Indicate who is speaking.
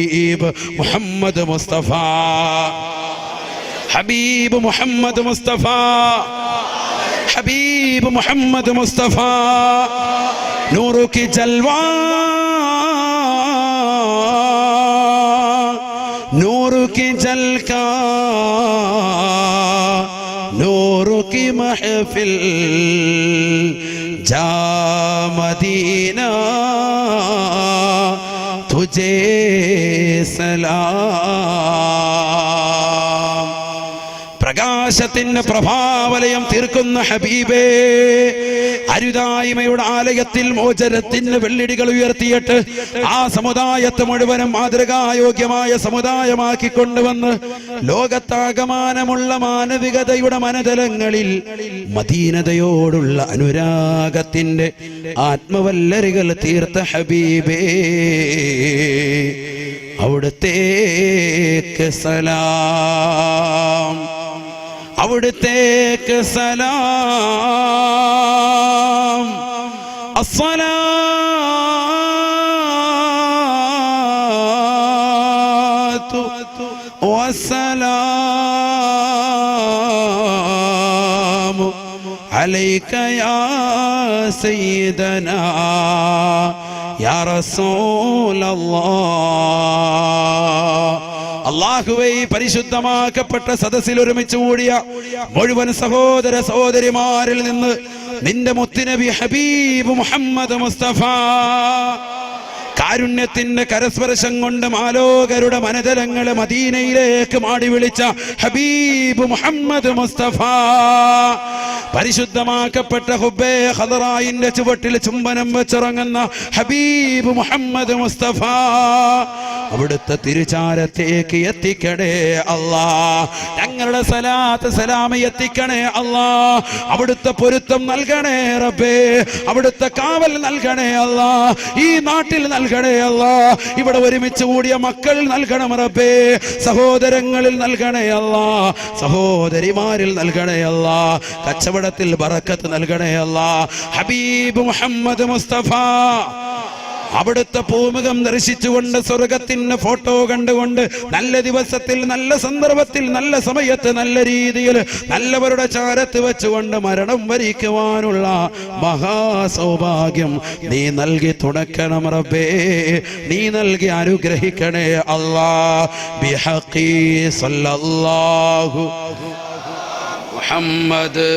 Speaker 1: ഹബീബ് മുഹമ്മദ് മുസ്തഫ, ഹബീബ് മുഹമ്മദ് മുസ്തഫ, ഹബീബ് മുഹമ്മദ് മുസ്തഫ. നൂറു കി ജൽവാ, നൂറു കി ജൽകാ, നൂറു കി മഹഫിൽ, ജാ മദീന തുജേ സലാം. പ്രകാശത്തിന്റെ പ്രഭാവലയം തീർക്കുന്ന ഹബീബേ, അരുതായ്മയുടെ ആലയത്തിൽ മോചനത്തിന് വെള്ളിടികൾ ഉയർത്തിയിട്ട് ആ സമുദായത്തെ മുഴുവനും മാതൃകായോഗ്യമായ സമുദായമാക്കി കൊണ്ടുവന്ന് ലോകത്താകമാനമുള്ള മാനവികതയുടെ മനതലങ്ങളിൽ മദീനതയോടുള്ള അനുരാഗത്തിന്റെ ആത്മവല്ലരികൾ തീർത്ത ഹബീബേ, അവിടുത്തേക്ക് സലാം, അവിടുത്തേക്ക് സലാം. അസ്സലാത്തു വസ്സലാമു അലൈക യാ സയ്യിദനാ യാ റസൂലല്ലാഹ്. അല്ലാഹുവേ, പരിശുദ്ധമാക്കപ്പെട്ട സദസ്സിൽ ഒരുമിച്ച് കൂടിയ മുഴുവൻ സഹോദര സഹോദരിമാരിൽ നിന്ന് നിന്റെ മുത്തുനബി ഹബീബ് മുഹമ്മദ് മുസ്തഫ കാരുണ്യത്തിന്റെ കരസ്പർശം കൊണ്ട് മാലോകരുടെ മനതലങ്ങളെ മദീനയിലേക്ക് മാടി വിളിച്ച ഹബീബ് മുഹമ്മദ് മുസ്തഫ, പരിശുദ്ധമാക്കപ്പെട്ട ഹുബ്ബേ ഖദറായിന്റെ ചുവട്ടിൽ ചുംബനം വെച്ചിറങ്ങുന്ന ഹബീബ് മുഹമ്മദ് മുസ്തഫ, അവിടുത്തെ തിരുചാരത്തേക്ക് എത്തിക്കണേ അല്ലാ. ഞങ്ങളുടെ സലാത്ത് സലാം എത്തിക്കണേ അല്ലാ. അവിടുത്തെ പൊരുത്തം നൽകണേ റബ്ബേ, അവിടുത്തെ കാവൽ നൽകണേ അല്ലാ. ഈ നാട്ടിൽ നൽകണേ അല്ലാ. ഇവിടെ ഒരുമിച്ച് കൂടിയ മക്കൾ നൽകണം റബ്ബേ, സഹോദരങ്ങളിൽ നൽകണേ അല്ലാ, സഹോദരിമാരിൽ നൽകണേ അല്ലാ, കച്ചവടത്തിൽ ബറക്കത്ത് നൽകണേ അല്ലാ. ഹബീബ് മുഹമ്മദ് മുസ്തഫ, അവിടുത്തെ പൂമുഖം ദർശിച്ചുകൊണ്ട് സ്വർഗത്തിന്റെ ഫോട്ടോ കണ്ടുകൊണ്ട് നല്ല ദിവസത്തിൽ നല്ല സന്ദർഭത്തിൽ നല്ല സമയത്ത് നല്ല രീതിയിൽ നല്ലവരുടെ ചാരത്ത് വെച്ചുകൊണ്ട് മരണം വരിക്കുവാനുള്ള മഹാസൗഭാഗ്യം നീ നൽകി തുടക്കണം റബ്ബേ, നീ നൽകി അനുഗ്രഹിക്കണേ അല്ലാ. ബിഹഖി സല്ലല്ലാഹു മുഹമ്മദ്